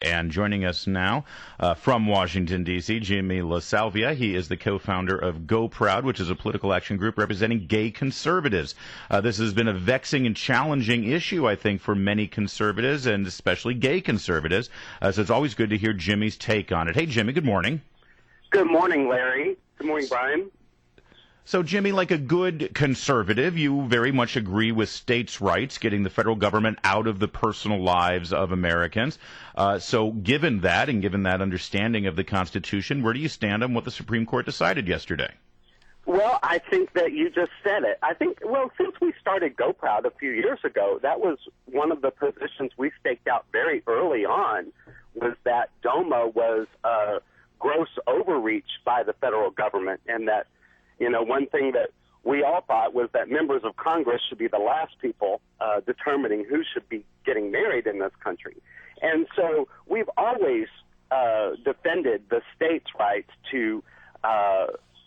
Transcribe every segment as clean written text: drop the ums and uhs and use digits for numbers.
And joining us now from Washington, D.C., Jimmy LaSalvia. He is the co-founder of GOProud, which is a political action group representing gay conservatives. This has been a vexing and challenging issue, I think, for many conservatives, and especially gay conservatives. So it's always good to hear Jimmy's take on it. Hey, Jimmy, good morning. Good morning, Larry. Good morning, Brian. So, Jimmy, like a good conservative, you very much agree with states' rights, getting the federal government out of the personal lives of Americans. So given that and given that understanding of the Constitution, where do you stand on what the Supreme Court decided yesterday? Well, I think that you just said it. Since we started GoProud a few years ago, that was one of the positions we staked out very early on, was that DOMA was a gross overreach by the federal government, and that one thing that we all thought was that members of Congress should be the last people determining who should be getting married in this country. And so we've always defended the states' rights to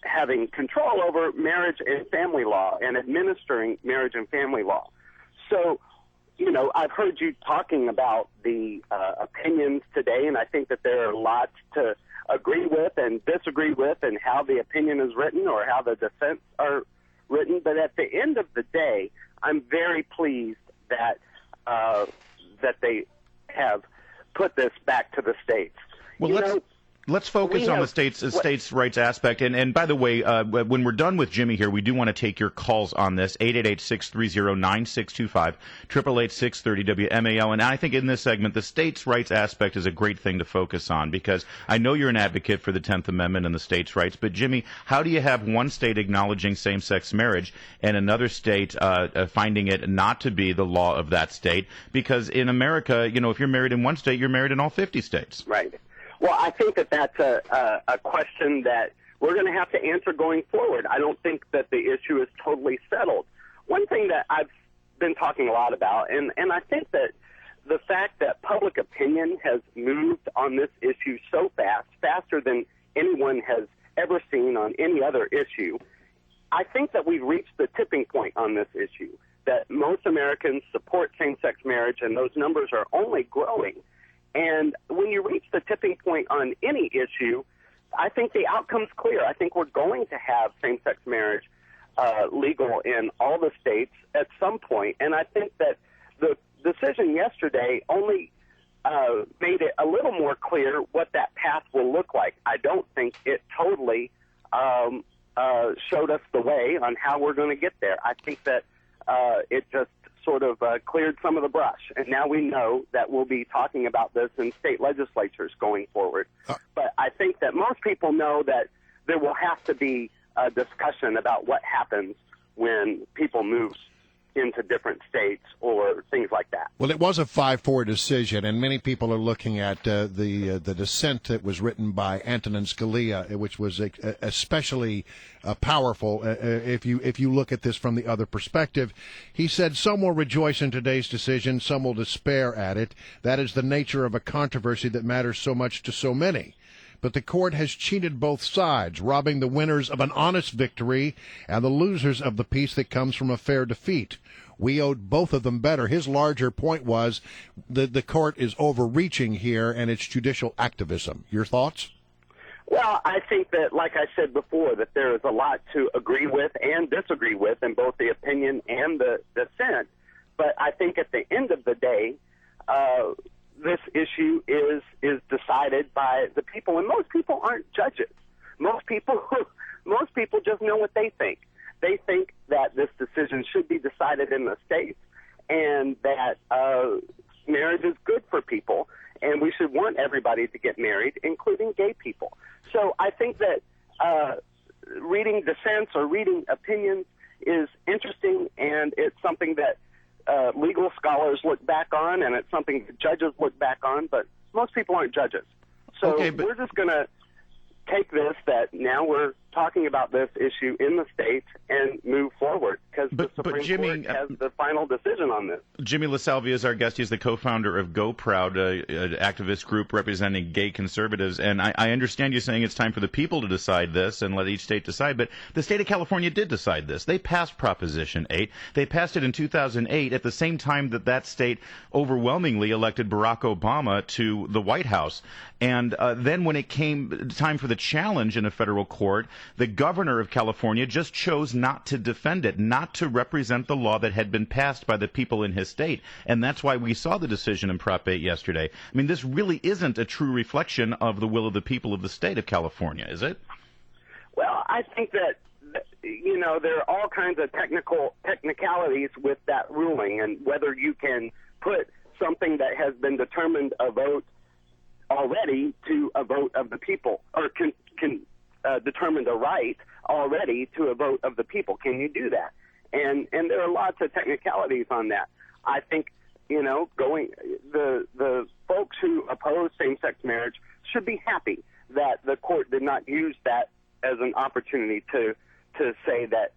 having control over marriage and family law and administering marriage and family law. So, I've heard you talking about the opinions today, and I think that there are lots to agree with and disagree with, and how the opinion is written or how the dissents are written. But at the end of the day, I'm very pleased that that they have put this back to the states. Well, let's focus on the states' rights aspect. And by the way, when we're done with Jimmy here, we do want to take your calls on this, 888-630-9625, 888-630-WMAL. And I think in this segment, the states' rights aspect is a great thing to focus on, because I know you're an advocate for the 10th Amendment and the states' rights. But, Jimmy, how do you have one state acknowledging same-sex marriage and another state finding it not to be the law of that state? Because in America, if you're married in one state, you're married in all 50 states. Right. Well, I think that that's a question that we're going to have to answer going forward. I don't think that the issue is totally settled. One thing that I've been talking a lot about, and I think that the fact that public opinion has moved on this issue so fast, faster than anyone has ever seen on any other issue, I think that we've reached the tipping point on this issue, that most Americans support same-sex marriage, and those numbers are only growing. And when you reach the tipping point on any issue, I think the outcome's clear. I think we're going to have same-sex marriage legal in all the states at some point. And I think that the decision yesterday only made it a little more clear what that path will look like. I don't think it totally showed us the way on how we're going to get there. I think that it just sort of cleared some of the brush, and now we know that we'll be talking about this in state legislatures going forward. But I think that most people know that there will have to be a discussion about what happens when people move into different states or things like that. Well, it was a 5-4 decision, and many people are looking at the dissent that was written by Antonin Scalia, which was especially powerful. If you look at this from the other perspective, he said, "Some will rejoice in today's decision, some will despair at it. That is the nature of a controversy that matters so much to so many. But the court has cheated both sides, robbing the winners of an honest victory and the losers of the peace that comes from a fair defeat. We owed both of them better." His larger point was the court is overreaching here, and it's judicial activism. Your thoughts? Well, I think that, like I said before, that there is a lot to agree with and disagree with in both the opinion and the dissent. But I think at the end of the day, this issue is decided by the people, and most people aren't judges. Most people just know what they think. They think that this decision should be decided in the states, and that marriage is good for people, and we should want everybody to get married, including gay people. So I think that reading dissents or reading opinions is interesting, and it's something that legal scholars look back on, and it's something that judges look back on, but most people aren't judges. So we're just going to take this, that now we're talking about this issue in the states and move forward, because the Supreme Jimmy, Court has the final decision on this. Jimmy LaSalvia is our guest. He's the co-founder of GOProud, an activist group representing gay conservatives. And I understand you saying it's time for the people to decide this and let each state decide. But the state of California did decide this. They passed Proposition 8. They passed it in 2008 at the same time that state overwhelmingly elected Barack Obama to the White House. And then when it came time for the challenge in a federal court, the governor of California just chose not to defend it, not to represent the law that had been passed by the people in his state. And that's why we saw the decision in Prop 8 yesterday. I mean, this really isn't a true reflection of the will of the people of the state of California, is it? Well, I think that, there are all kinds of technicalities with that ruling, and whether you can put something that has been determined a vote already to a vote of the people, or can determined a right already to a vote of the people. Can you do that? And there are lots of technicalities on that. I think, the folks who oppose same-sex marriage should be happy that the court did not use that as an opportunity to say that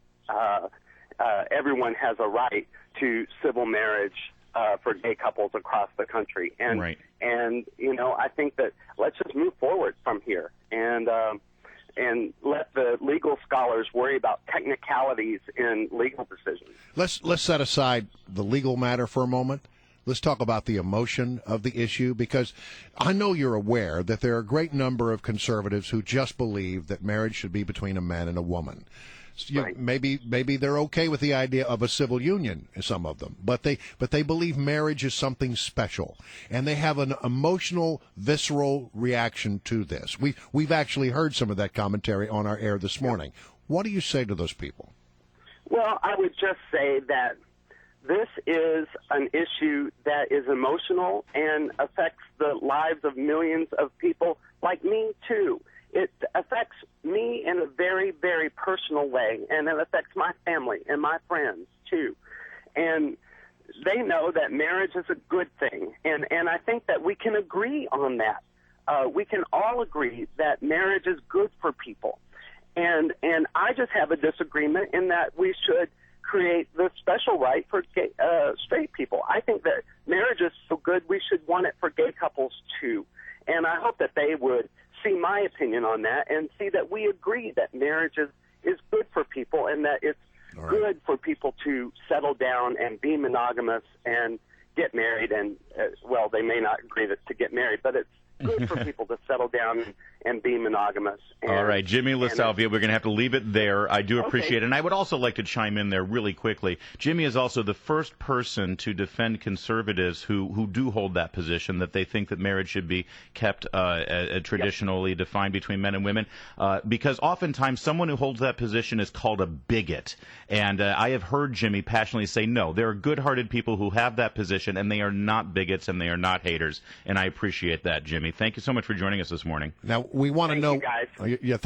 everyone has a right to civil marriage for gay couples across the country. And, right. And, I think that let's just move forward from here and let the legal scholars worry about technicalities in legal decisions. Let's set aside the legal matter for a moment. Let's talk about the emotion of the issue, because I know you're aware that there are a great number of conservatives who just believe that marriage should be between a man and a woman. Right. Maybe they're okay with the idea of a civil union, some of them, but they believe marriage is something special, and they have an emotional, visceral reaction to this. We've actually heard some of that commentary on our air this morning. What do you say to those people? Well, I would just say that this is an issue that is emotional and affects the lives of millions of people like me, too. It affects me in a very, very personal way, and it affects my family and my friends, too. And they know that marriage is a good thing, and I think that we can agree on that. We can all agree that marriage is good for people. And I just have a disagreement in that we should create the special right for straight people. I think that marriage is so good we should want it for gay couples, too. And I hope that they would see my opinion on that and see that we agree that marriage is good for people and that it's good for people to settle down and be monogamous and get married. And, they may not agree to get married, but it's good for people to settle down and be monogamous. All right, Jimmy LaSalvia, we're going to have to leave it there. I do appreciate it. And I would also like to chime in there really quickly. Jimmy is also the first person to defend conservatives who do hold that position, that they think that marriage should be kept traditionally defined between men and women, because oftentimes someone who holds that position is called a bigot. And I have heard Jimmy passionately say, no, there are good-hearted people who have that position, and they are not bigots and they are not haters. And I appreciate that, Jimmy. Thank you so much for joining us this morning. Now, we want to know. Thank you, guys.